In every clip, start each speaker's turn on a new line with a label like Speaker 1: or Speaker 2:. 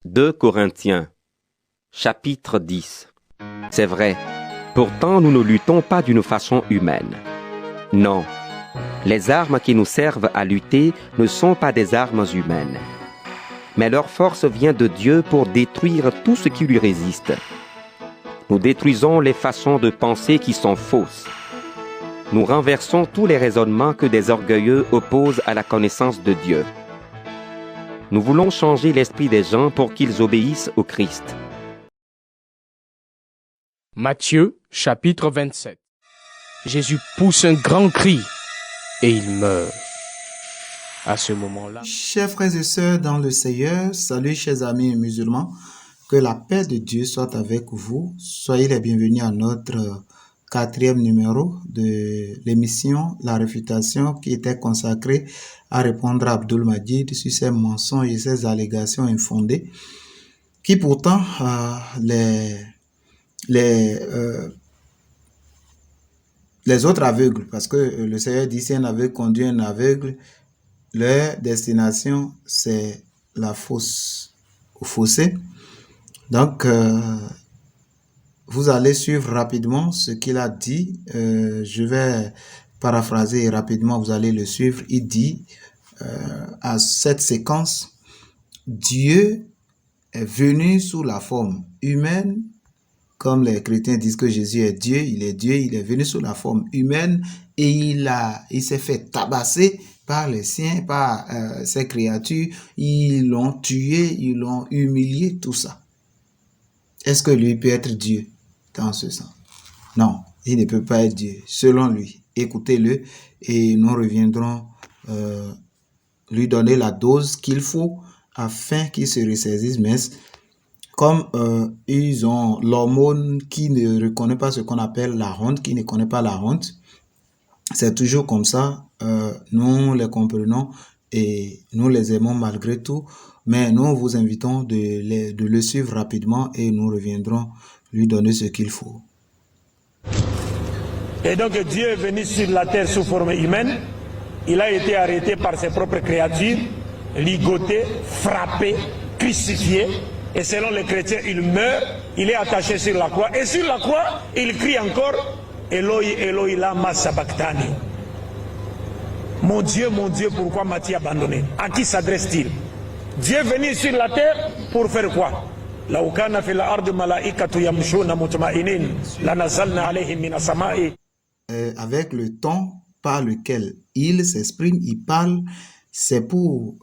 Speaker 1: 2 Corinthiens, chapitre 10. C'est vrai, pourtant nous ne luttons pas d'une façon humaine. Non, les armes qui nous servent à lutter ne sont pas des armes humaines. Mais leur force vient de Dieu pour détruire tout ce qui lui résiste. Nous détruisons les façons de penser qui sont fausses. Nous renversons tous les raisonnements que des orgueilleux opposent à la connaissance de Dieu. Nous voulons changer l'esprit des gens pour qu'ils obéissent au Christ.
Speaker 2: Matthieu, chapitre 27. Jésus pousse un grand cri et il meurt. À ce moment-là,
Speaker 3: Chers frères et sœurs dans le Seigneur, salut chers amis musulmans, que la paix de Dieu soit avec vous. Soyez les bienvenus à notre 4e numéro de l'émission La Réfutation qui était consacrée à répondre à Abdul Majid sur ses mensonges et ses allégations infondées qui pourtant les autres aveugles, parce que le Seigneur dit si un aveugle conduit un aveugle, leur destination c'est la fosse au fossé. Donc vous allez suivre rapidement ce qu'il a dit. Je vais paraphraser rapidement, vous allez le suivre. Il dit à cette séquence, Dieu est venu sous la forme humaine, comme les chrétiens disent que Jésus est Dieu, il est venu sous la forme humaine et il s'est fait tabasser par les siens, par ces créatures. Ils l'ont tué, ils l'ont humilié, tout ça. Est-ce que lui peut être Dieu dans ce sens? Non, il ne peut pas être Dieu, selon lui. Écoutez-le et nous reviendrons lui donner la dose qu'il faut afin qu'il se ressaisisse. Mais comme ils ont l'hormone qui ne reconnaît pas ce qu'on appelle la honte, qui ne connaît pas la honte, c'est toujours comme ça. Nous les comprenons et nous les aimons malgré tout. Mais nous vous invitons de le suivre rapidement et nous reviendrons lui donner ce qu'il faut.
Speaker 4: Et donc Dieu est venu sur la terre sous forme humaine. Il a été arrêté par ses propres créatures, ligoté, frappé, crucifié. Et selon les chrétiens, il meurt, il est attaché sur la croix. Et sur la croix, il crie encore « Eloi, Eloi, lama sabachthani » « Mon Dieu, pourquoi m'as-tu abandonné ?» À qui s'adresse-t-il? Dieu est venu sur la terre pour faire quoi? لو كان في الأرض ملائكة يمشون مطمئنين لنزلنا عليهم من السماء.
Speaker 3: Avec le ton par lequel il s'exprime, il parle, c'est pour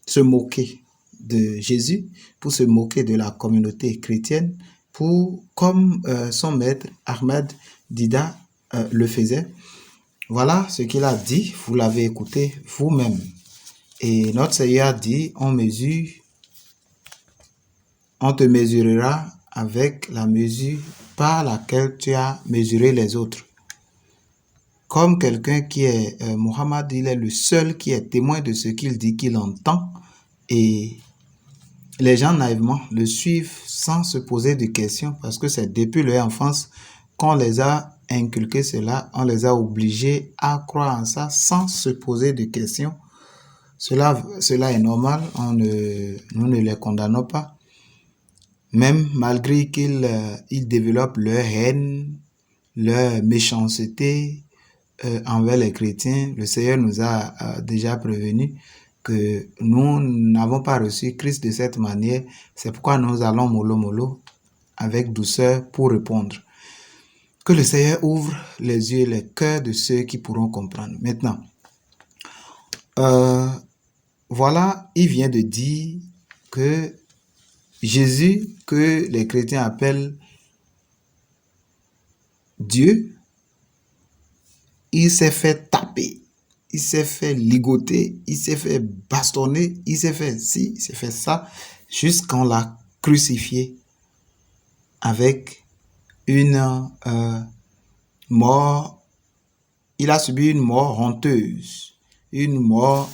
Speaker 3: se moquer de Jésus, pour se moquer de la communauté chrétienne, comme son maître Ahmed Dida le faisait. Voilà ce qu'il a dit, vous l'avez écouté vous-même. Et notre Seigneur dit, on te mesurera avec la mesure par laquelle tu as mesuré les autres. Comme quelqu'un qui est, Mohammed, il est le seul qui est témoin de ce qu'il dit, qu'il entend. Et les gens naïvement le suivent sans se poser de questions parce que c'est depuis leur enfance qu'on les a inculqué cela, on les a obligés à croire en ça sans se poser de questions. Cela est normal, nous ne les condamnons pas. Même malgré qu'ils développent leur haine, leur méchanceté envers les chrétiens, le Seigneur nous a déjà prévenu que nous n'avons pas reçu Christ de cette manière. C'est pourquoi nous allons mollo avec douceur pour répondre. Que le Seigneur ouvre les yeux et les cœurs de ceux qui pourront comprendre. Maintenant, voilà, il vient de dire que Jésus, que les chrétiens appellent Dieu, il s'est fait taper, il s'est fait ligoter, il s'est fait bastonner, il s'est fait ci, il s'est fait ça, jusqu'on l'a crucifié avec une mort. Il a subi une mort honteuse, une mort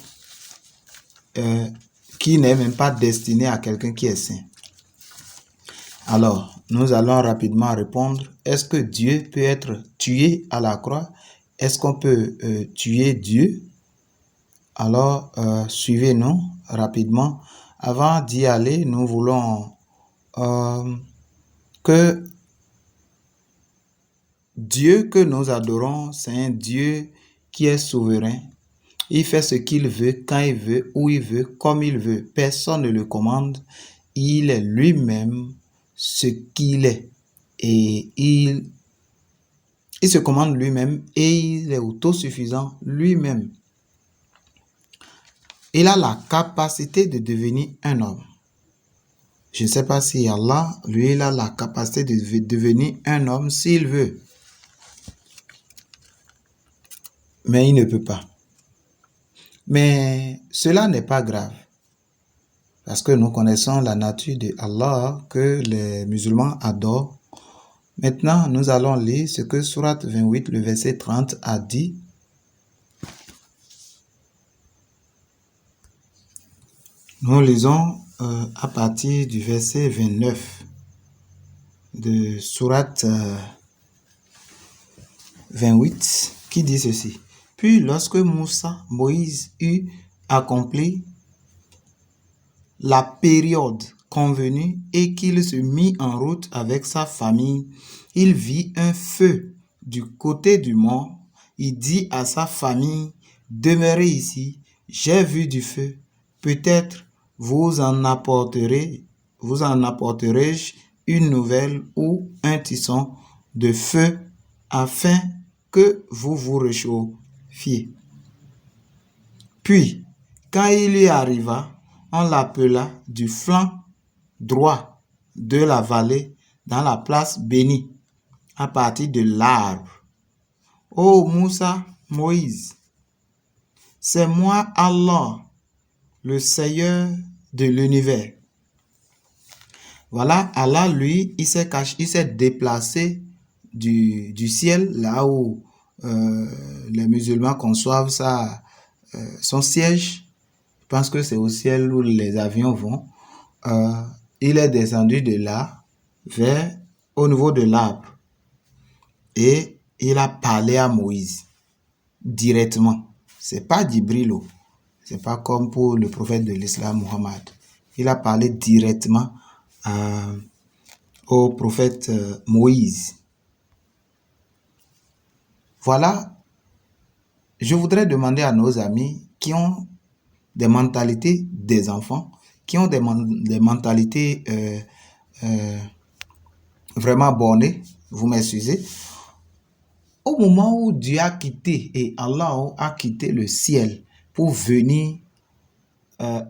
Speaker 3: qui n'est même pas destinée à quelqu'un qui est saint. Alors, nous allons rapidement répondre. Est-ce que Dieu peut être tué à la croix? Est-ce qu'on peut tuer Dieu? Alors, suivez-nous rapidement avant d'y aller, nous voulons que Dieu que nous adorons, c'est un Dieu qui est souverain. Il fait ce qu'il veut, quand il veut, où il veut, comme il veut. Personne ne le commande. Il est lui-même ce qu'il est. Et il se commande lui-même et il est autosuffisant lui-même. Il a la capacité de devenir un homme. Je ne sais pas si Allah, lui, il a la capacité de devenir un homme s'il veut. Mais il ne peut pas. Mais cela n'est pas grave. Parce que nous connaissons la nature de Allah que les musulmans adorent. Maintenant, nous allons lire ce que Sourate 28, le verset 30 a dit. Nous lisons à partir du verset 29 de Sourate 28 qui dit ceci. Puis lorsque Moïse eut accompli la période convenue et qu'il se mit en route avec sa famille, il vit un feu du côté du mont. Il dit à sa famille, demeurez ici, j'ai vu du feu. Peut-être vous en apporterai-je une nouvelle ou un tisson de feu afin que vous vous réchauffiez. Puis, quand il y arriva, on l'appela du flanc droit de la vallée dans la place bénie, à partir de l'arbre. Ô Moïse, c'est moi Allah, le Seigneur de l'univers. Voilà, Allah, lui, il s'est déplacé du ciel, là où les musulmans conçoivent son siège. Je pense que c'est au ciel où les avions vont. Il est descendu de là au niveau de l'arbre. Et il a parlé à Moïse directement. C'est pas Djibril. C'est pas comme pour le prophète de l'islam, Muhammad. Il a parlé directement au prophète Moïse. Voilà, je voudrais demander à nos amis qui ont des mentalités des enfants, qui ont des mentalités vraiment bornées, vous m'excusez. Au moment où Dieu a quitté et Allah a quitté le ciel pour venir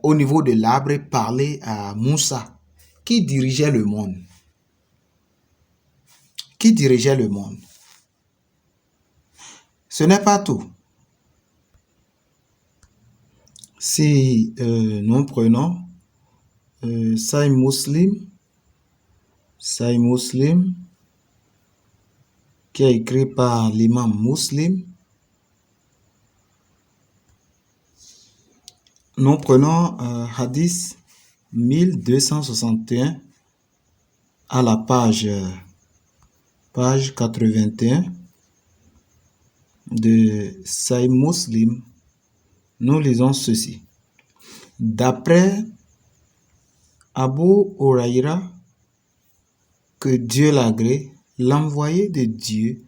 Speaker 3: au niveau de l'arbre et parler à Moussa, qui dirigeait le monde? Qui dirigeait le monde? Ce n'est pas tout. Si nous prenons Sahih Muslim, qui est écrit par l'imam Muslim, nous prenons Hadith 1261 à la page 81 de Sahih Muslim. Nous lisons ceci. D'après Abu Huraira, que Dieu l'agrée, l'envoyé de Dieu,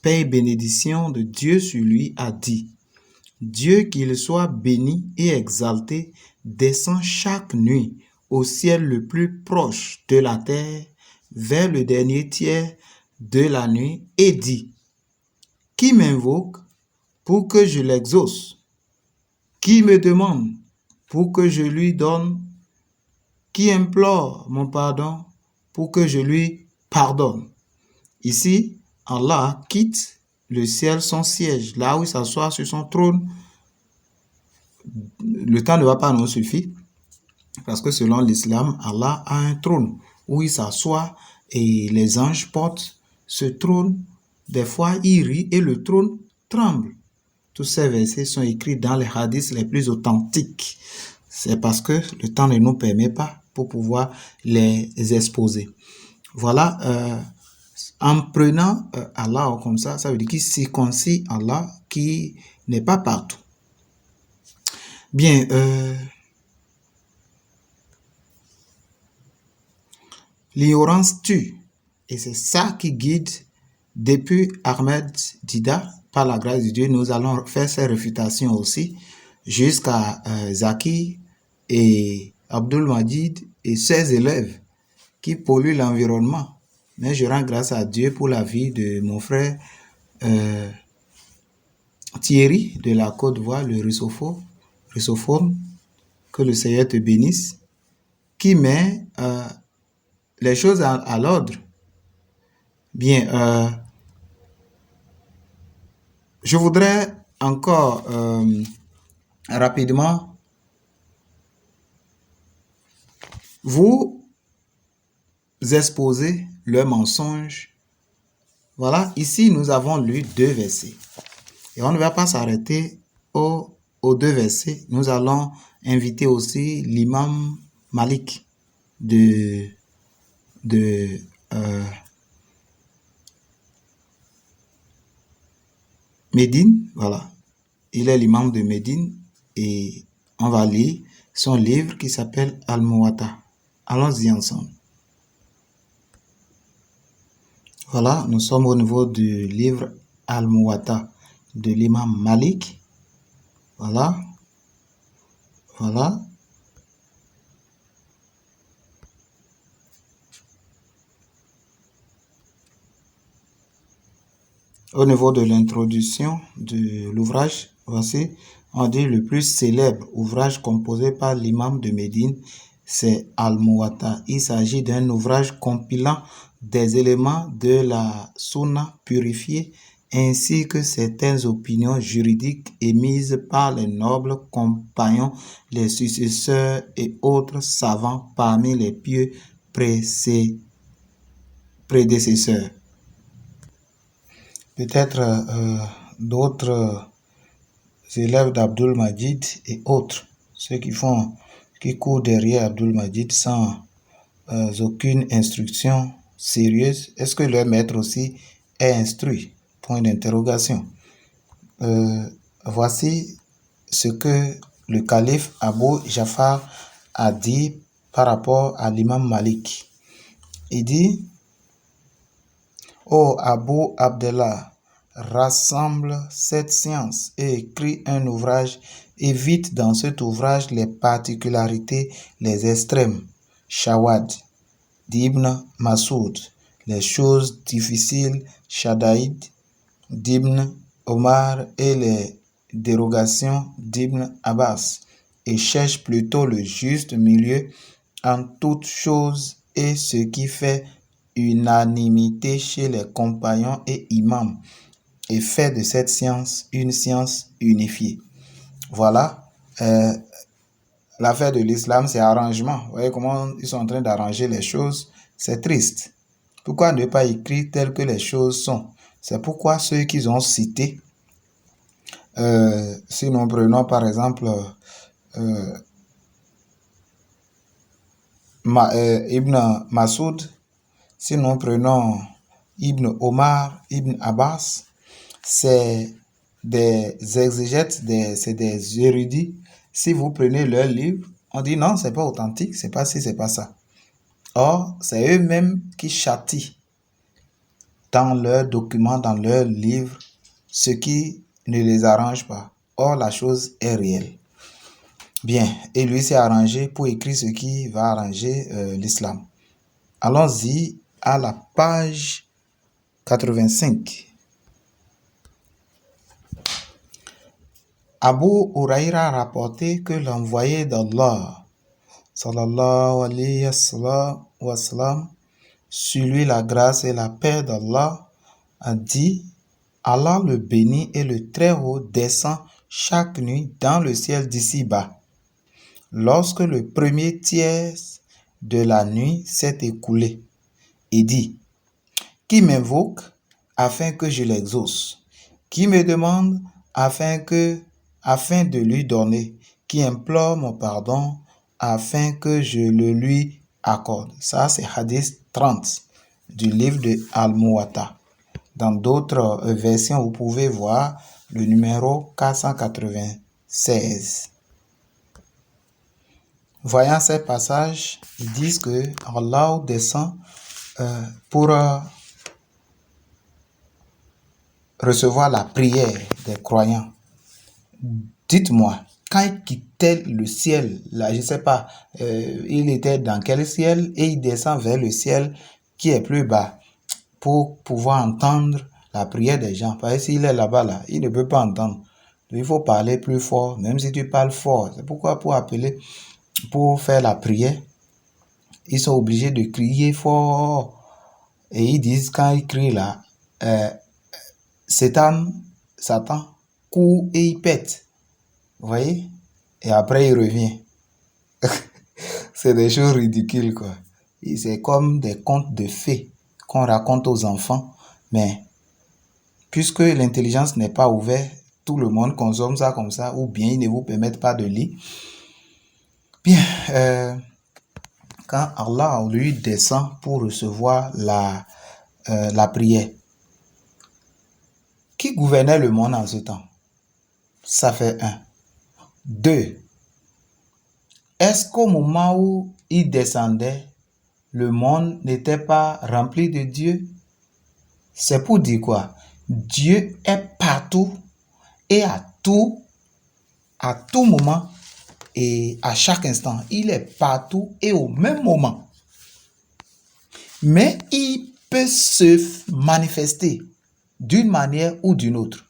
Speaker 3: paix et bénédiction de Dieu sur lui, a dit: Dieu qu'il soit béni et exalté, descend chaque nuit au ciel le plus proche de la terre, vers le dernier tiers de la nuit, et dit: Qui m'invoque pour que je l'exauce? Qui me demande pour que je lui donne? Qui implore mon pardon pour que je lui pardonne? Ici, Allah quitte le ciel, son siège, là où il s'assoit sur son trône. Le temps ne va pas nous suffire, parce que selon l'islam, Allah a un trône où il s'assoit et les anges portent ce trône. Des fois, il rit et le trône tremble. Tous ces versets sont écrits dans les hadiths les plus authentiques. C'est parce que le temps ne nous permet pas pour pouvoir les exposer. Voilà, en prenant Allah comme ça veut dire qu'il circoncis Allah qui n'est pas partout. Bien, L'ignorance tue. Et c'est ça qui guide depuis Ahmed Dida. Par la grâce de Dieu, nous allons faire ces réfutations aussi jusqu'à Zaki et Abdul Majid et ses élèves qui polluent l'environnement. Mais je rends grâce à Dieu pour la vie de mon frère Thierry de la Côte d'Ivoire, le russophone, que le Seigneur te bénisse, qui met les choses à l'ordre. Bien, je voudrais encore rapidement vous exposer le mensonge. Voilà, ici nous avons lu 2 versets. Et on ne va pas s'arrêter aux 2 versets. Nous allons inviter aussi l'imam Malik de Médine. Voilà, il est l'imam de Médine et on va lire son livre qui s'appelle Al-Muwatta. Allons-y ensemble. Voilà, nous sommes au niveau du livre Al-Muwatta de l'imam Malik. Voilà. Voilà. Au niveau de l'introduction de l'ouvrage, voici, on dit le plus célèbre ouvrage composé par l'imam de Médine, c'est Al-Muwatta. Il s'agit d'un ouvrage compilant des éléments de la Sunna purifiée ainsi que certaines opinions juridiques émises par les nobles compagnons, les successeurs et autres savants parmi les pieux prédécesseurs. Peut-être d'autres élèves d'Abdul Majid et autres, ceux qui courent derrière Abdul Majid sans aucune instruction sérieuse. Est-ce que leur maître aussi est instruit? Point d'interrogation. Voici ce que le calife Abu Jafar a dit par rapport à l'imam Malik. Il dit: Ô Abu Abdallah, rassemble cette science et écris un ouvrage. Évite dans cet ouvrage les particularités, les extrêmes, Shawad, d'Ibn Masoud, les choses difficiles, Shadaïd, d'Ibn Omar et les dérogations d'Ibn Abbas, et cherche plutôt le juste milieu en toutes choses et ce qui fait unanimité chez les compagnons et imams, et fait de cette science une science unifiée. Voilà, l'affaire de l'islam, c'est arrangement. Vous voyez comment ils sont en train d'arranger les choses? C'est triste. Pourquoi ne pas écrire tel que les choses sont? C'est pourquoi ceux qu'ils ont cités, si nous prenons par exemple Ibn Masoud, si nous prenons Ibn Omar, Ibn Abbas, c'est des exégètes, c'est des érudits. Si vous prenez leur livre, on dit non, c'est pas authentique, c'est pas ci, c'est pas ça. Or, c'est eux-mêmes qui châtient dans leurs documents, dans leurs livres, ce qui ne les arrange pas. Or, la chose est réelle. Bien, et lui s'est arrangé pour écrire ce qui va arranger l'islam. Allons-y à la page 85. Abu Huraïra a rapporté que l'envoyé d'Allah, sallallahu alayhi wa sallam, sur lui la grâce et la paix d'Allah, a dit: Allah le bénit et le Très-Haut descend chaque nuit dans le ciel d'ici-bas. Lorsque le premier tiers de la nuit s'est écoulé, il dit: Qui m'invoque afin que je l'exauce? Qui me demande afin de lui donner? Qui implore mon pardon afin que je le lui accorde? Ça, c'est Hadith 30 du livre de Al-Muwatta. Dans d'autres versions, vous pouvez voir le numéro 496. voyant ces passages, ils disent que Allah descend pour recevoir la prière des croyants. Dites-moi, quand il quittait le ciel, là, je ne sais pas, il était dans quel ciel et il descend vers le ciel qui est plus bas pour pouvoir entendre la prière des gens. Parce que s'il est là-bas, là, il ne peut pas entendre. Il faut parler plus fort, même si tu parles fort. C'est pourquoi pour appeler, pour faire la prière, ils sont obligés de crier fort. Et ils disent, quand ils crient là, Satan court et il pète. Vous voyez? Et après, il revient. C'est des choses ridicules, quoi. Et c'est comme des contes de fées qu'on raconte aux enfants. Mais puisque l'intelligence n'est pas ouverte, tout le monde consomme ça comme ça, ou bien ils ne vous permettent pas de lire. Bien, quand Allah, lui, descend pour recevoir la prière, qui gouvernait le monde en ce temps? Ça fait 1. 2. Est-ce qu'au moment où il descendait, le monde n'était pas rempli de Dieu? C'est pour dire quoi? Dieu est partout et à tout moment et à chaque instant. Il est partout et au même moment. Mais il peut se manifester d'une manière ou d'une autre.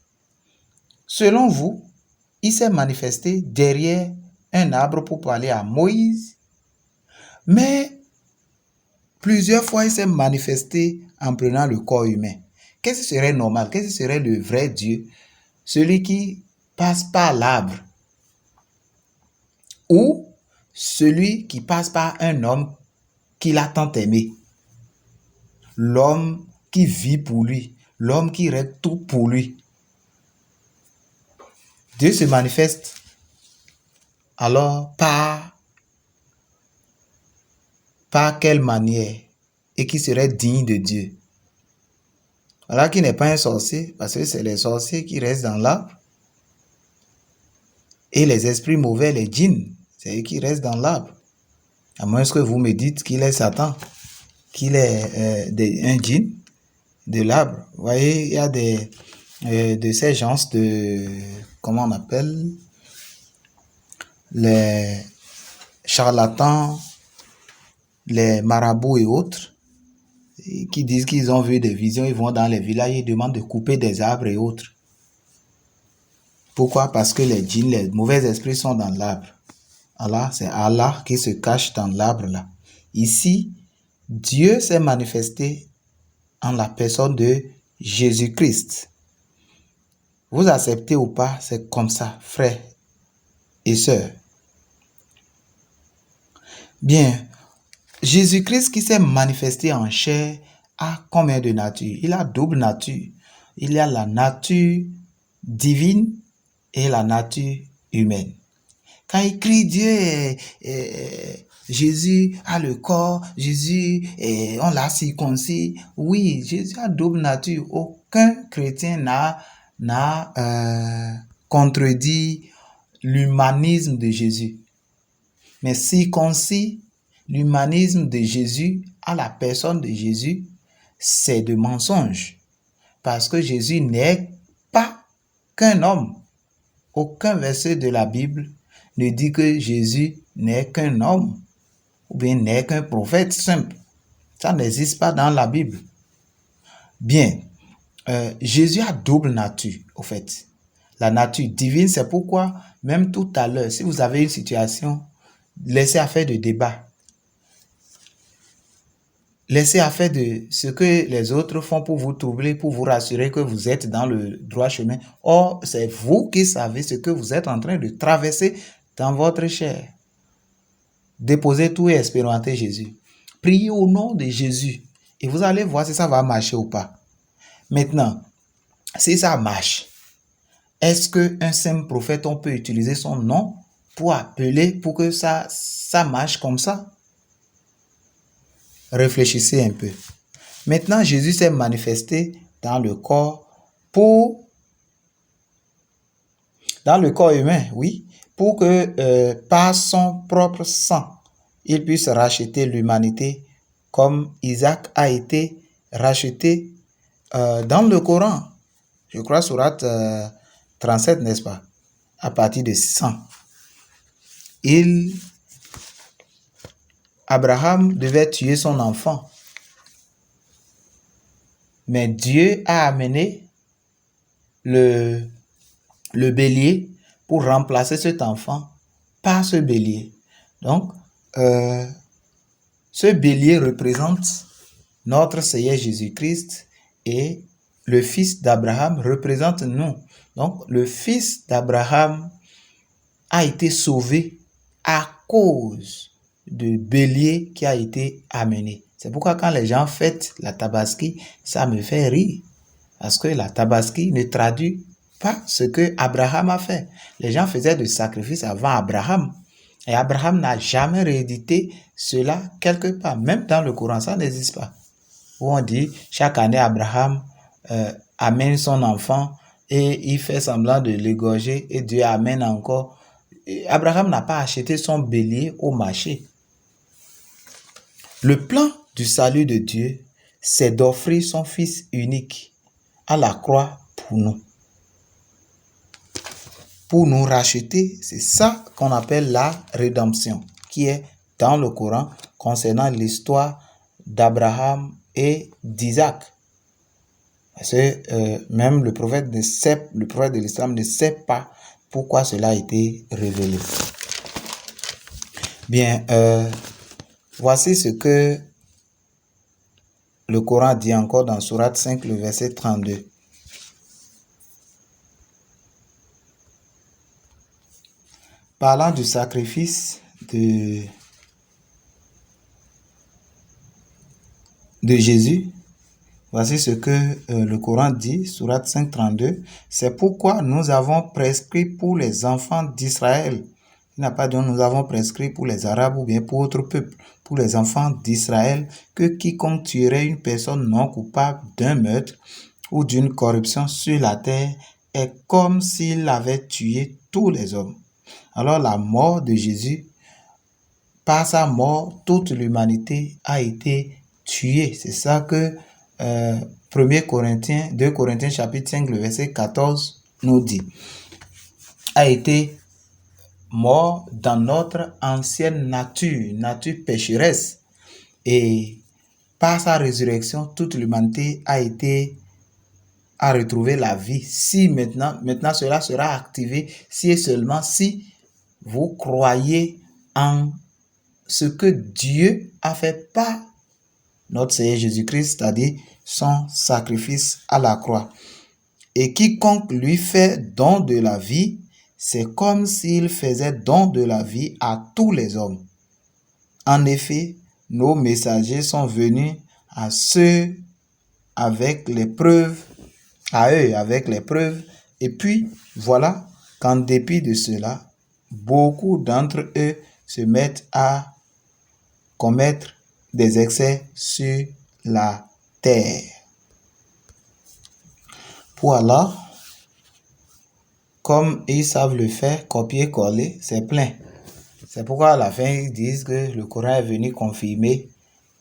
Speaker 3: Selon vous, il s'est manifesté derrière un arbre pour parler à Moïse, mais plusieurs fois il s'est manifesté en prenant le corps humain. Qu'est-ce qui serait normal? Qu'est-ce qui serait le vrai Dieu? Celui qui passe par l'arbre ou celui qui passe par un homme qu'il a tant aimé? L'homme qui vit pour lui, l'homme qui règle tout pour lui. Dieu se manifeste alors par quelle manière et qui serait digne de Dieu? Voilà qui n'est pas un sorcier, parce que c'est les sorciers qui restent dans l'arbre. Et les esprits mauvais, les djinns, c'est eux qui restent dans l'arbre. À moins que vous me dites qu'il est Satan, qu'il est un djinn de l'arbre. Vous voyez, il y a de ces gens de, comment on appelle, les charlatans, les marabouts et autres, qui disent qu'ils ont vu des visions, ils vont dans les villages et demandent de couper des arbres et autres. Pourquoi? Parce que les djinns, les mauvais esprits sont dans l'arbre. Allah, c'est Allah qui se cache dans l'arbre là. Ici, Dieu s'est manifesté en la personne de Jésus-Christ. Vous acceptez ou pas, c'est comme ça, frères et sœurs. Bien, Jésus-Christ qui s'est manifesté en chair a combien de natures? Il a double nature. Il y a la nature divine et la nature humaine. Quand il crie Dieu, Jésus a le corps, Jésus, on l'a circoncis. Oui, Jésus a double nature. Aucun chrétien n'a contredit l'humanisme de Jésus. Mais circoncis, l'humanisme de Jésus à la personne de Jésus, c'est de mensonge. Parce que Jésus n'est pas qu'un homme. Aucun verset de la Bible ne dit que Jésus n'est qu'un homme ou bien n'est qu'un prophète simple. Ça n'existe pas dans la Bible. Bien, Jésus a double nature, au fait. La nature divine, c'est pourquoi, même tout à l'heure, si vous avez une situation, laissez affaire de débat. Laissez affaire de ce que les autres font pour vous troubler, pour vous rassurer que vous êtes dans le droit chemin. Or, c'est vous qui savez ce que vous êtes en train de traverser dans votre chair. Déposez tout et expérimentez Jésus. Priez au nom de Jésus et vous allez voir si ça va marcher ou pas. Maintenant, si ça marche, est-ce qu'un simple prophète, on peut utiliser son nom pour appeler, pour que ça marche comme ça? Réfléchissez un peu. Maintenant, Jésus s'est manifesté dans le corps humain, oui, pour que par son propre sang, il puisse racheter l'humanité comme Isaac a été racheté dans le Coran. Je crois sourate 37, n'est-ce pas? À partir de 100. Abraham devait tuer son enfant. Mais Dieu a amené le bélier pour remplacer cet enfant par ce bélier. Donc, ce bélier représente notre Seigneur Jésus-Christ et le fils d'Abraham représente nous. Donc, le fils d'Abraham a été sauvé à cause du bélier qui a été amené. C'est pourquoi quand les gens fêtent la Tabaski, ça me fait rire. Parce que la Tabaski ne traduit pas ce que Abraham a fait. Les gens faisaient des sacrifices avant Abraham. Et Abraham n'a jamais réédité cela quelque part. Même dans le Coran, ça n'existe pas. Où on dit, chaque année, Abraham amène son enfant et il fait semblant de l'égorger et Dieu amène encore. Et Abraham n'a pas acheté son bélier au marché. Le plan du salut de Dieu, c'est d'offrir son Fils unique à la croix pour nous. Pour nous racheter, c'est ça qu'on appelle la rédemption, qui est dans le Coran concernant l'histoire d'Abraham et d'Isaac. Parce que même le prophète de l'islam ne sait pas pourquoi cela a été révélé. Bien, voici ce que le Coran dit encore dans Sourate 5, le verset 32. Parlant du sacrifice de Jésus, voici ce que le Coran dit, Sourate 5, 32. C'est pourquoi nous avons prescrit pour les enfants d'Israël. Il n'a pas dit nous avons prescrit pour les Arabes ou bien pour autres peuples. Pour les enfants d'Israël, que quiconque tuerait une personne non coupable d'un meurtre ou d'une corruption sur la terre est comme s'il avait tué tous les hommes. Alors la mort de Jésus, par sa mort, toute l'humanité a été tuée. C'est ça que 2 Corinthiens chapitre 5, le verset 14 nous dit. A été mort dans notre ancienne nature pécheresse. Et par sa résurrection, toute l'humanité a retrouvé la vie. Si maintenant cela sera activé, si et seulement si vous croyez en ce que Dieu a fait par notre Seigneur Jésus-Christ, c'est-à-dire son sacrifice à la croix. Et quiconque lui fait don de la vie, c'est comme s'il faisait don de la vie à tous les hommes. En effet, nos messagers sont venus à eux avec les preuves, et puis voilà qu'en dépit de cela, beaucoup d'entre eux se mettent à commettre des excès sur la terre. Pour Allah, comme ils savent le faire, copier-coller, c'est plein. C'est pourquoi à la fin, ils disent que le Coran est venu confirmer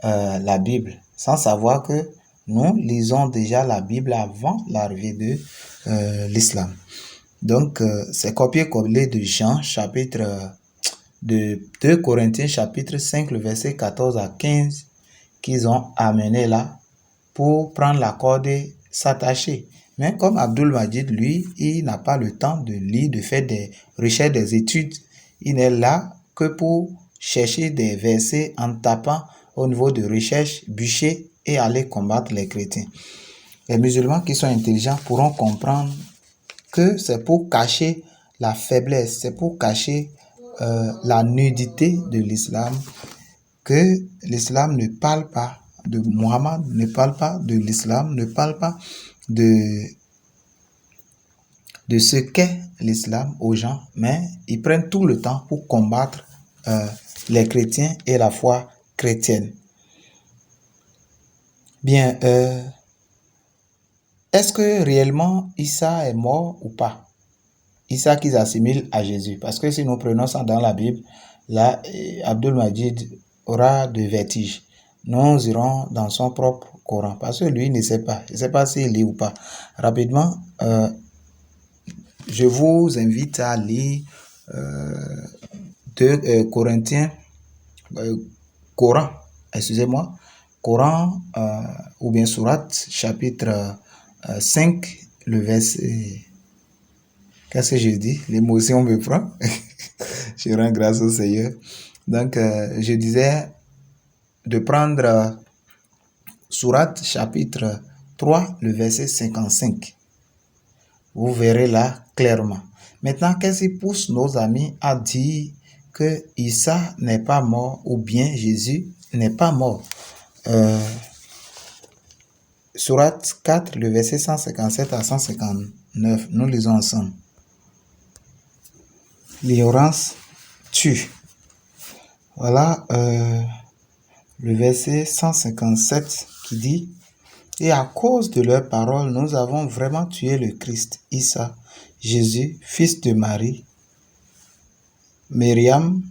Speaker 3: la Bible, sans savoir que nous lisons déjà la Bible avant l'arrivée de l'islam. Donc, c'est copier-coller de Jean, de 2 Corinthiens, chapitre 5, le verset 14 à 15, qu'ils ont amené là pour prendre la corde et s'attacher. Mais comme Abdul Majid, lui, il n'a pas le temps de lire, de faire des recherches, des études. Il n'est là que pour chercher des versets en tapant au niveau de recherche, bûcher et aller combattre les chrétiens. Les musulmans qui sont intelligents pourront comprendre que c'est pour cacher la faiblesse, c'est pour cacher la nudité de l'islam, que l'islam ne parle pas de Muhammad, ne parle pas de l'islam, ne parle pas de ce qu'est l'islam aux gens, mais ils prennent tout le temps pour combattre les chrétiens et la foi chrétienne. Bien, est-ce que réellement Issa est mort ou pas? Issa qu'ils assimilent à Jésus. Parce que si nous prenons ça dans la Bible, là, Abdul Majid aura de vertige. Nous irons dans son propre Coran. Parce que lui, il ne sait pas. Il ne sait pas s'il lit ou pas. Rapidement, je vous invite à lire 2 Corinthiens, Coran, excusez-moi, Coran ou bien Sourate, chapitre 5, le verset... Qu'est-ce que je dis? L'émotion me prend. Je rends grâce au Seigneur. Donc, je disais de prendre Sourate, chapitre 3, le verset 55. Vous verrez là clairement. Maintenant, qu'est-ce qui pousse nos amis à dire que Issa n'est pas mort ou bien Jésus n'est pas mort? Sourate 4, le verset 157 à 159. Nous lisons ensemble. L'ignorance tue. Voilà le verset 157 qui dit: et à cause de leurs paroles, nous avons vraiment tué le Christ, Issa, Jésus, fils de Marie, Mariam,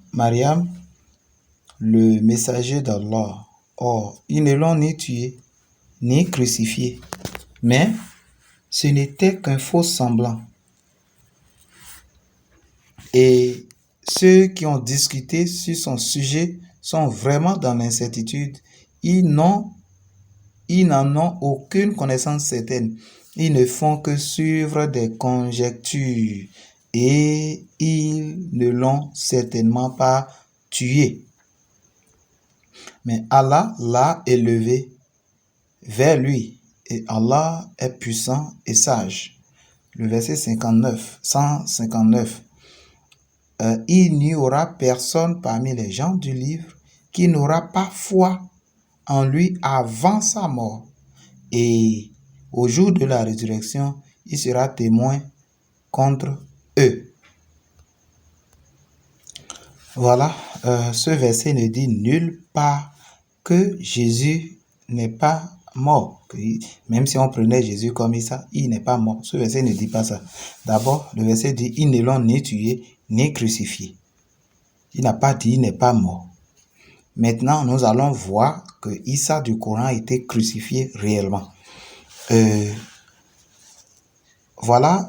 Speaker 3: le messager d'Allah. Or, ils ne l'ont ni tué, ni crucifié, mais ce n'était qu'un faux semblant. Et ceux qui ont discuté sur son sujet sont vraiment dans l'incertitude. Ils n'en ont aucune connaissance certaine. Ils ne font que suivre des conjectures et ils ne l'ont certainement pas tué. Mais Allah l'a élevé vers lui et Allah est puissant et sage. Le verset 159. Il n'y aura personne parmi les gens du livre qui n'aura pas foi en lui avant sa mort. Et au jour de la résurrection, il sera témoin contre eux. Voilà, ce verset ne dit nulle part que Jésus n'est pas mort. Même si on prenait Jésus comme ça, il n'est pas mort. Ce verset ne dit pas ça. D'abord, le verset dit: ils ne l'ont ni tué, ni crucifié. Il n'a pas dit il n'est pas mort. Maintenant, nous allons voir que Issa du Coran a été crucifié réellement. Voilà,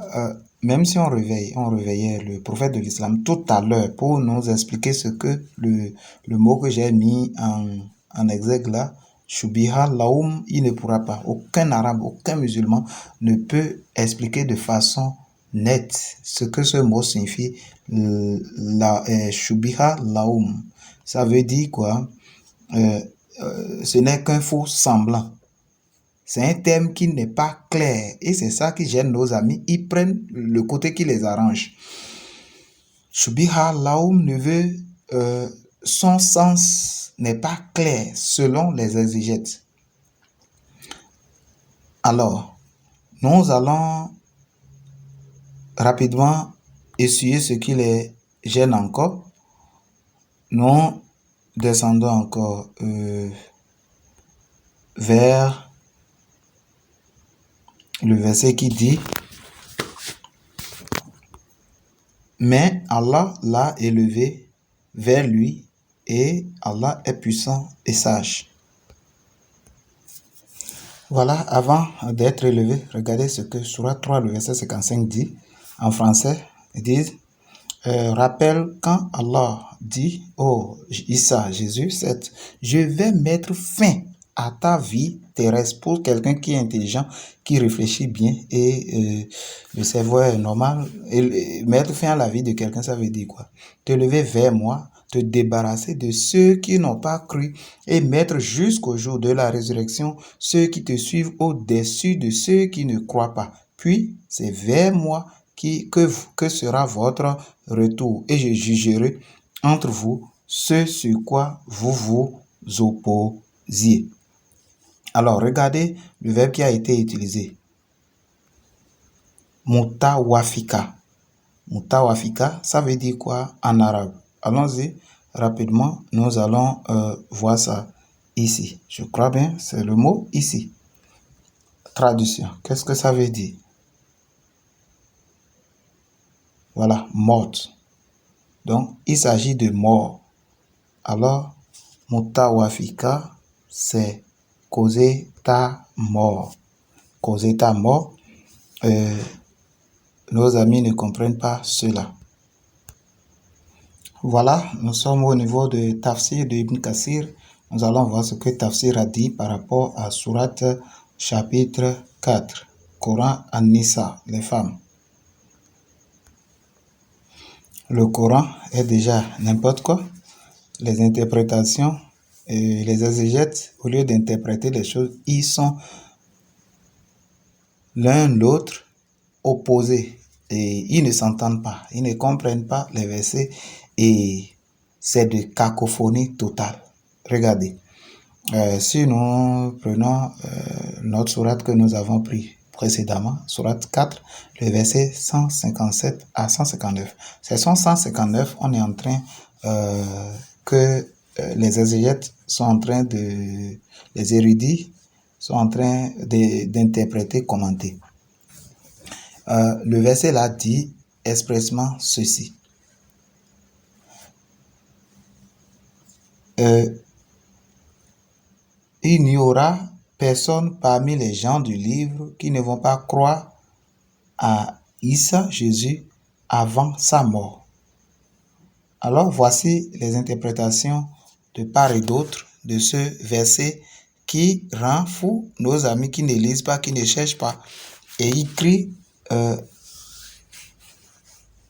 Speaker 3: même si on réveillait le prophète de l'islam tout à l'heure pour nous expliquer ce que le mot que j'ai mis en exergue là, Shubiha Laoum, il ne pourra pas. Aucun arabe, aucun musulman ne peut expliquer de façon nette ce que ce mot signifie. Shubiha Laoum. Ça veut dire quoi? Ce n'est qu'un faux semblant. C'est un terme qui n'est pas clair et c'est ça qui gêne nos amis. Ils prennent le côté qui les arrange. Shubiha Laoum ne veut... son sens n'est pas clair selon les exégètes. Alors, nous allons rapidement essuyer ce qui les gêne encore. Nous descendons encore vers le verset qui dit: mais Allah l'a élevé vers lui et Allah est puissant et sage. Voilà, avant d'être élevé, regardez ce que Sourate 3, le verset 55 dit. En français, ils disent: rappelle quand Allah dit: oh Issa, Jésus, 7, je vais mettre fin à ta vie terrestre. Pour quelqu'un qui est intelligent, qui réfléchit bien et le cerveau est normal, et mettre fin à la vie de quelqu'un, ça veut dire quoi? Te lever vers moi, te débarrasser de ceux qui n'ont pas cru et mettre jusqu'au jour de la résurrection ceux qui te suivent au-dessus de ceux qui ne croient pas. Puis c'est vers moi que sera votre retour et je jugerai entre vous ce sur quoi vous vous opposiez. Alors, regardez le verbe qui a été utilisé. Mutawafika. Mutawafika, ça veut dire quoi en arabe? Allons-y rapidement, nous allons voir ça ici. Je crois bien, c'est le mot ici. Traduction, qu'est-ce que ça veut dire? Voilà, morte. Donc, il s'agit de mort. Alors, mutawafika, c'est causer ta mort. Causer ta mort. Nos amis ne comprennent pas cela. Voilà, nous sommes au niveau de Tafsir de Ibn Kassir. Nous allons voir ce que Tafsir a dit par rapport à Surat chapitre 4, Coran An-Nisa, les femmes. Le Coran est déjà n'importe quoi. Les interprétations et les exégètes, au lieu d'interpréter les choses, ils sont l'un l'autre opposés et ils ne s'entendent pas, ils ne comprennent pas les versets et c'est de cacophonie totale. Regardez, si nous prenons notre sourate que nous avons pris précédemment, sourate 4, le verset 157 à 159. C'est 159, on est en train les exégètes sont en train les érudits sont en train d'interpréter, commenter. Le verset là dit expressément ceci. Il n'y aura personne parmi les gens du livre qui ne vont pas croire à Issa, Jésus, avant sa mort. Alors voici les interprétations de part et d'autre de ce verset qui rend fou nos amis qui ne lisent pas, qui ne cherchent pas. Et ils crient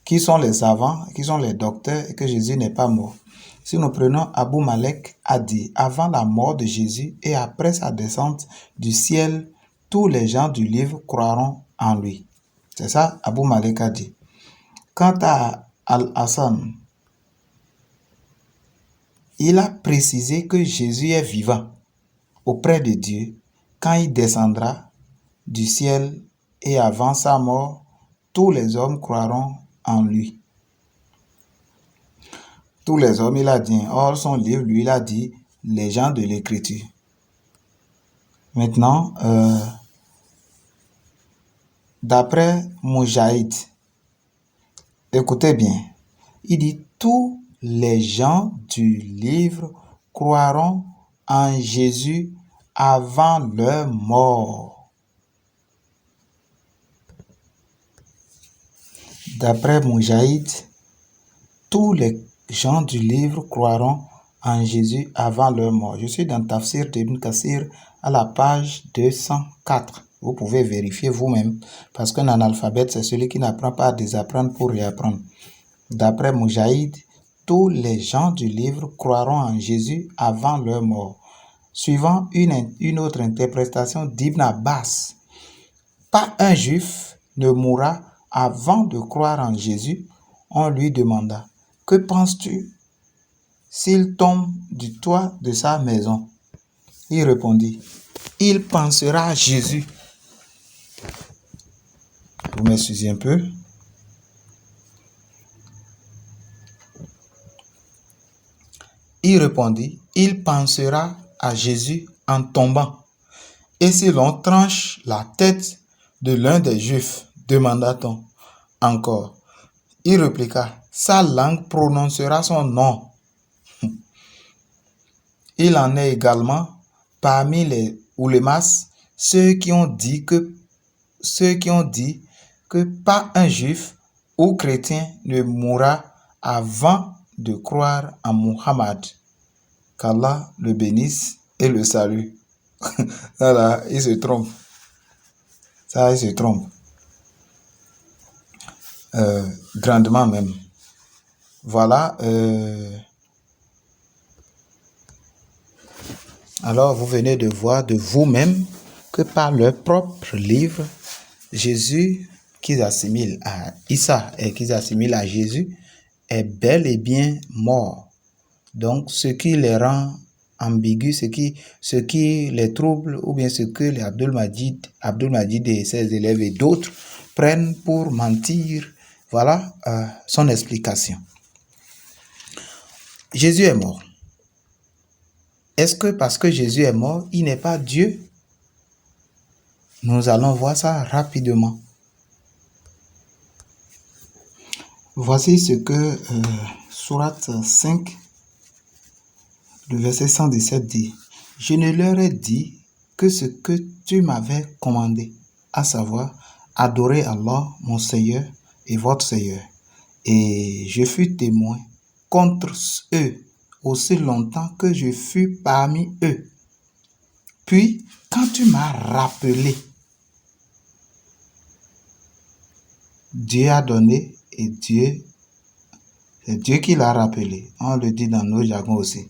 Speaker 3: qui sont les savants, qui sont les docteurs et que Jésus n'est pas mort. Si nous prenons Abou Malek a dit, avant la mort de Jésus et après sa descente du ciel, tous les gens du livre croiront en lui. C'est ça, Abou Malek a dit. Quant à Al-Hassan, il a précisé que Jésus est vivant auprès de Dieu quand il descendra du ciel et avant sa mort, tous les hommes croiront en lui. Tous les hommes, il a dit. Or, son livre, lui, il a dit les gens de l'écriture. Maintenant, d'après Moujahid, écoutez bien, il dit tous les gens du livre croiront en Jésus avant leur mort. D'après Moujahid, tous les gens du livre croiront en Jésus avant leur mort. Je suis dans Tafsir d'Ibn Kassir à la page 204. Vous pouvez vérifier vous-même parce qu'un analphabète, c'est celui qui n'apprend pas à désapprendre pour réapprendre. D'après Moujahid, tous les gens du livre croiront en Jésus avant leur mort. Suivant une autre interprétation d'Ibn Abbas, pas un juif ne mourra avant de croire en Jésus. On lui demanda, que penses-tu s'il tombe du toit de sa maison? Il répondit, il pensera à Jésus. Vous m'excusez un peu. Il répondit, il pensera à Jésus en tombant. Et si l'on tranche la tête de l'un des Juifs, demanda-t-on encore. Il répliqua, sa langue prononcera son nom. Il en est également parmi les oulémas ceux qui ont dit que pas un juif ou chrétien ne mourra avant de croire en Muhammad. Qu'Allah le bénisse et le salue. Voilà, il se trompe. Ça, il se trompe. Grandement même. Voilà. Alors, vous venez de voir de vous-même que par leur propre livre, Jésus, qu'ils assimilent à Issa et qu'ils assimilent à Jésus, est bel et bien mort. Donc, ce qui les rend ambigus, ce qui les trouble, ou bien ce que les Abdul Majid et ses élèves et d'autres prennent pour mentir, voilà son explication. Jésus est mort. Est-ce que parce que Jésus est mort, il n'est pas Dieu? Nous allons voir ça rapidement. Voici ce que Sourate 5, le verset 117 dit. Je ne leur ai dit que ce que tu m'avais commandé, à savoir adorer Allah, mon Seigneur et votre Seigneur. Et je fus témoin contre eux aussi longtemps que je fus parmi eux. Puis, quand tu m'as rappelé, Dieu a donné et c'est Dieu qui l'a rappelé. On le dit dans nos jargons aussi.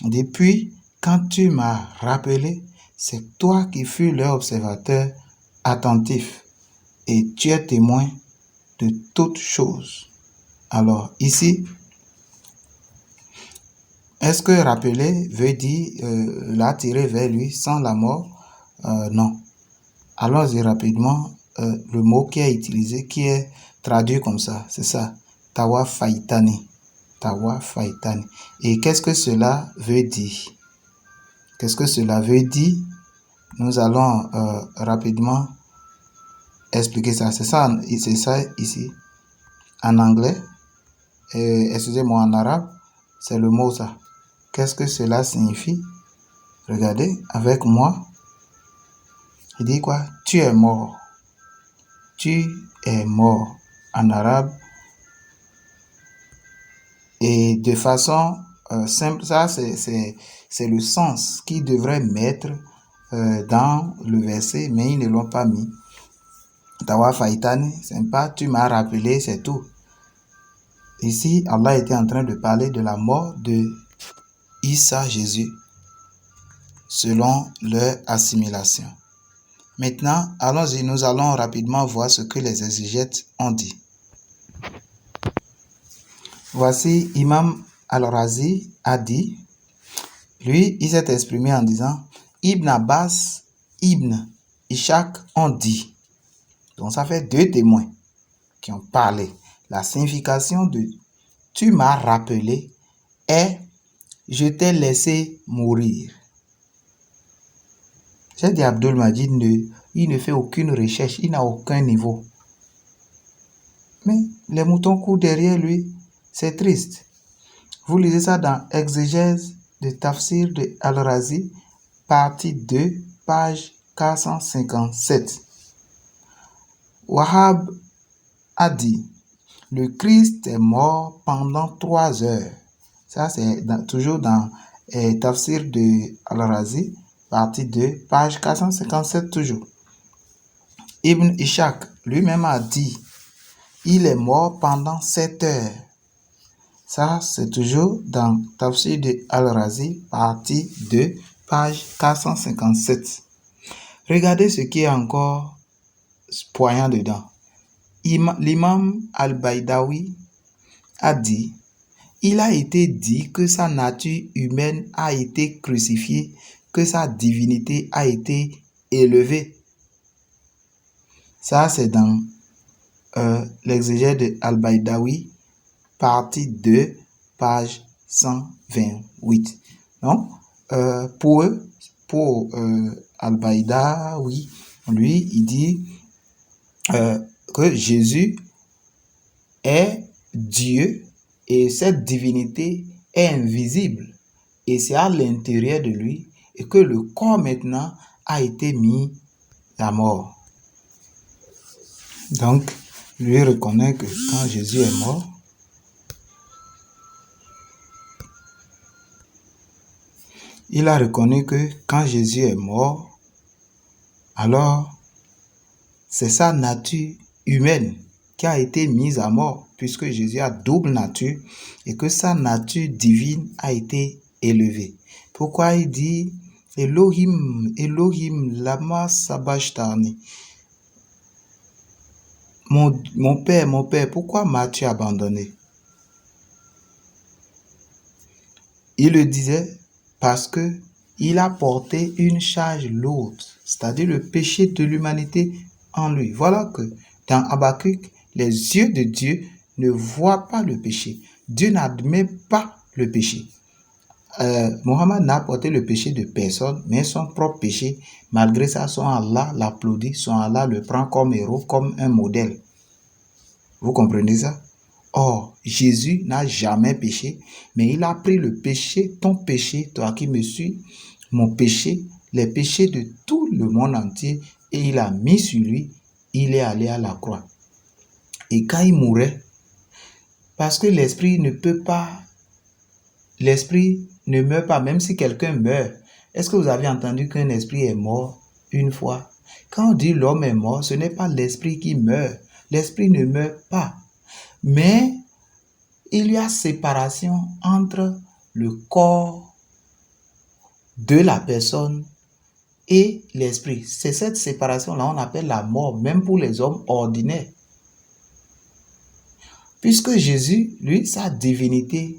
Speaker 3: On dit, puis, quand tu m'as rappelé, c'est toi qui fus leur observateur attentif et tu es témoin de toutes choses. Alors, ici, est-ce que rappeler veut dire l'attirer vers lui sans la mort? Non. Allons-y rapidement. Le mot qui est utilisé, qui est traduit comme ça, c'est ça. Tawa faitani. Tawa faitani. Et qu'est-ce que cela veut dire? Qu'est-ce que cela veut dire? Nous allons rapidement expliquer ça. C'est ça ici. En anglais, excusez-moi, en arabe, c'est le mot ça. Qu'est-ce que cela signifie? Regardez avec moi. Il dit quoi? Tu es mort. Tu es mort en arabe. Et de façon simple, ça c'est le sens qu'ils devraient mettre dans le verset, mais ils ne l'ont pas mis. Tawa faitani, c'est pas tu m'as rappelé, c'est tout. Ici, Allah était en train de parler de la mort de Isa, Jésus, selon leur assimilation. Maintenant, allons-y, nous allons rapidement voir ce que les exégètes ont dit. Voici, Imam Al-Razi a dit, lui, il s'est exprimé en disant, Ibn Abbas, Ibn Ishaq ont dit. Donc, ça fait deux témoins qui ont parlé. La signification de « tu m'as rappelé » est « je t'ai laissé mourir ». J'ai dit Abdul Majid, il ne fait aucune recherche, il n'a aucun niveau. Mais les moutons courent derrière lui, c'est triste. Vous lisez ça dans Exégèse de Tafsir de Al-Razi, partie 2, page 457. Wahhab a dit, le Christ est mort pendant 3 heures. Ça, c'est toujours dans Tafsir de Al-Razi, partie 2, page 457 toujours. Ibn Ishaq lui-même a dit, il est mort pendant 7 heures. Ça, c'est toujours dans Tafsir de Al-Razi, partie 2, page 457. Regardez ce qui est encore poignant dedans. L'imam Al-Baydawi a dit, il a été dit que sa nature humaine a été crucifiée, que sa divinité a été élevée. Ça, c'est dans l'exégèse de Al-Baydawi, partie 2, page 128. Donc, pour Al-Baydawi, lui, il dit que Jésus est Dieu et cette divinité est invisible et c'est à l'intérieur de lui et que le corps maintenant a été mis à mort. Donc, lui reconnaît que quand Jésus est mort, il a reconnu que quand Jésus est mort, alors c'est sa nature humaine qui a été mise à mort, puisque Jésus a double nature et que sa nature divine a été élevée. Pourquoi il dit Elohim, Elohim, lama sabachthani? Mon Père, pourquoi m'as-tu abandonné? Il le disait parce que il a porté une charge lourde, c'est-à-dire le péché de l'humanité en lui. Voilà que dans Habakkuk, les yeux de Dieu ne voient pas le péché. Dieu n'admet pas le péché. Mohammed n'a porté le péché de personne, mais son propre péché. Malgré ça, son Allah l'applaudit, son Allah le prend comme héros, comme un modèle. Vous comprenez ça? Or, Jésus n'a jamais péché, mais il a pris le péché, ton péché, toi qui me suis, mon péché, les péchés de tout le monde entier, et il a mis sur lui, il est allé à la croix. Et quand il mourait, parce que l'esprit ne meurt pas, même si quelqu'un meurt. Est-ce que vous avez entendu qu'un esprit est mort une fois? Quand on dit l'homme est mort, ce n'est pas l'esprit qui meurt. L'esprit ne meurt pas. Mais il y a séparation entre le corps de la personne et l'esprit. C'est cette séparation-là on appelle la mort, même pour les hommes ordinaires. Puisque Jésus, lui, sa divinité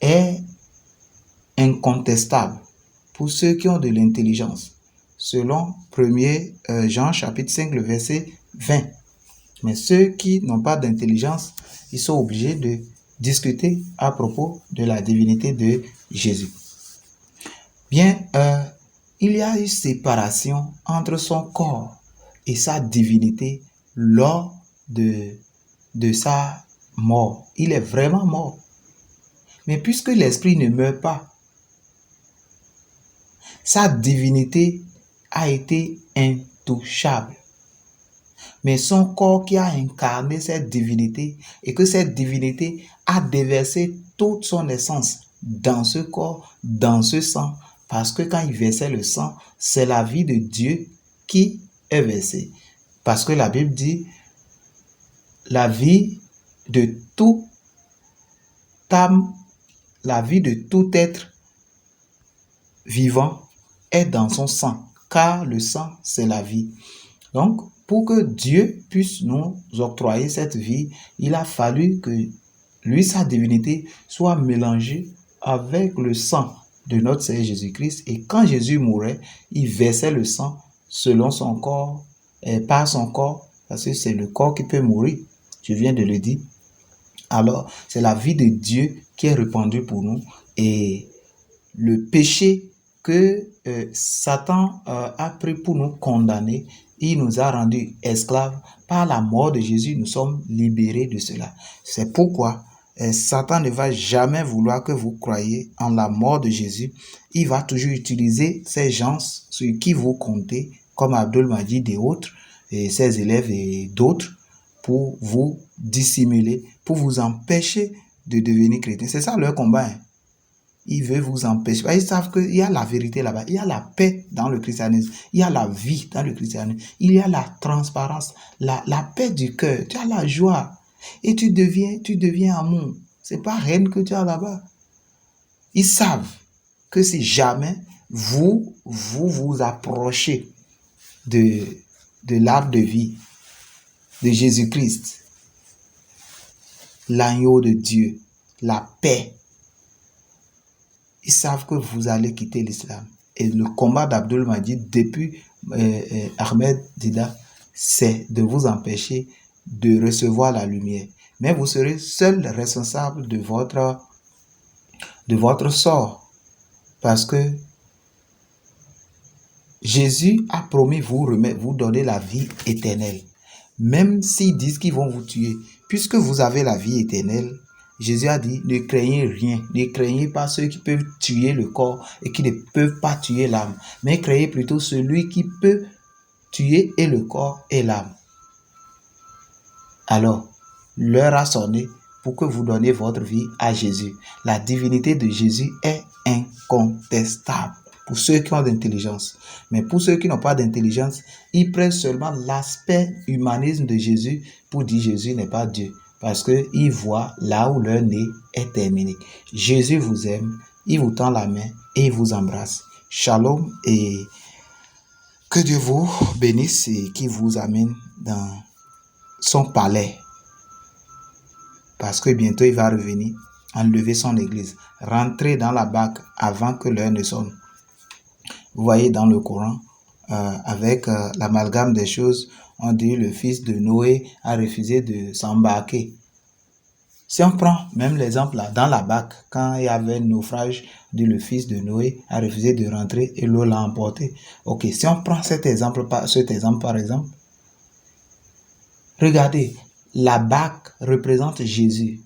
Speaker 3: est incontestable pour ceux qui ont de l'intelligence, selon 1 Jean chapitre 5, le verset 20. Mais ceux qui n'ont pas d'intelligence, ils sont obligés de discuter à propos de la divinité de Jésus. Bien, il y a une séparation entre son corps et sa divinité lors de sa mort. Il est vraiment mort. Mais puisque l'esprit ne meurt pas, sa divinité a été intouchable. Mais son corps qui a incarné cette divinité et que cette divinité a déversé toute son essence dans ce corps, dans ce sang, parce que quand il versait le sang, c'est la vie de Dieu qui est versée. Parce que la Bible dit, la vie de toute âme, la vie de tout être vivant est dans son sang, car le sang, c'est la vie. Donc, pour que Dieu puisse nous octroyer cette vie, il a fallu que lui, sa divinité, soit mélangée avec le sang de notre Seigneur Jésus-Christ. Et quand Jésus mourait, il versait le sang selon son corps, et par son corps, parce que c'est le corps qui peut mourir. Je viens de le dire. Alors, c'est la vie de Dieu qui est répandue pour nous. Et le péché que Satan a pris pour nous condamner, il nous a rendus esclaves. Par la mort de Jésus, nous sommes libérés de cela. C'est pourquoi Satan ne va jamais vouloir que vous croyiez en la mort de Jésus. Il va toujours utiliser ces gens sur qui vous comptez, comme Abdul Majid et autres, et ses élèves et d'autres, pour vous dissimuler, pour vous empêcher de devenir chrétien. C'est ça leur combat. Hein. Ils veulent vous empêcher. Ils savent qu'il y a la vérité là-bas. Il y a la paix dans le christianisme. Il y a la vie dans le christianisme. Il y a la transparence, la paix du cœur. Tu as la joie. Et tu deviens amour. C'est pas haine que tu as là-bas. Ils savent que si jamais vous approchez de l'arbre de vie, de Jésus-Christ, l'agneau de Dieu, la paix, ils savent que vous allez quitter l'islam. Et le combat d'Abdul Majid depuis Ahmed Dida, c'est de vous empêcher de recevoir la lumière. Mais vous serez seul responsable de votre sort. Parce que Jésus a promis vous donner la vie éternelle. Même s'ils disent qu'ils vont vous tuer, puisque vous avez la vie éternelle, Jésus a dit, ne craignez rien, ne craignez pas ceux qui peuvent tuer le corps et qui ne peuvent pas tuer l'âme, mais craignez plutôt celui qui peut tuer et le corps et l'âme. Alors, l'heure a sonné pour que vous donniez votre vie à Jésus. La divinité de Jésus est incontestable pour ceux qui ont d'intelligence. Mais pour ceux qui n'ont pas d'intelligence, ils prennent seulement l'aspect humanisme de Jésus pour dire Jésus n'est pas Dieu. Parce qu'ils voient là où leur nez est terminé. Jésus vous aime, il vous tend la main et il vous embrasse. Shalom et que Dieu vous bénisse et qu'il vous amène dans son palais. Parce que bientôt il va revenir enlever son église. Rentrer dans la barque avant que l'heure ne sonne. Vous voyez dans le Coran, avec l'amalgame des choses, on dit le fils de Noé a refusé de s'embarquer. Si on prend même l'exemple là, dans la barque, quand il y avait un naufrage, on dit le fils de Noé a refusé de rentrer et l'eau l'a emporté. Ok, si on prend cet exemple par exemple, regardez, la bague représente Jésus.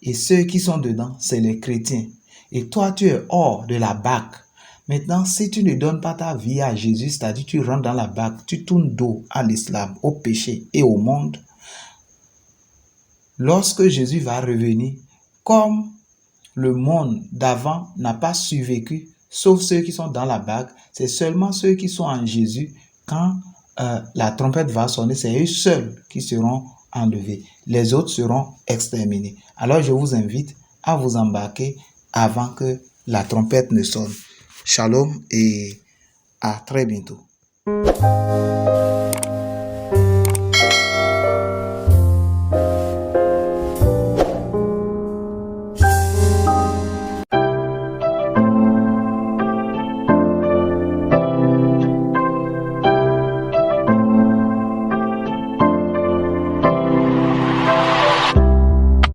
Speaker 3: Et ceux qui sont dedans, c'est les chrétiens. Et toi, tu es hors de la bague. Maintenant, si tu ne donnes pas ta vie à Jésus, c'est-à-dire tu rentres dans la bague, tu tournes dos à l'islam, au péché et au monde, lorsque Jésus va revenir, comme le monde d'avant n'a pas survécu, sauf ceux qui sont dans la bague, c'est seulement ceux qui sont en Jésus, quand la trompette va sonner, c'est eux seuls qui seront enlevés. Les autres seront exterminés. Alors je vous invite à vous embarquer avant que la trompette ne sonne. Shalom et à très bientôt.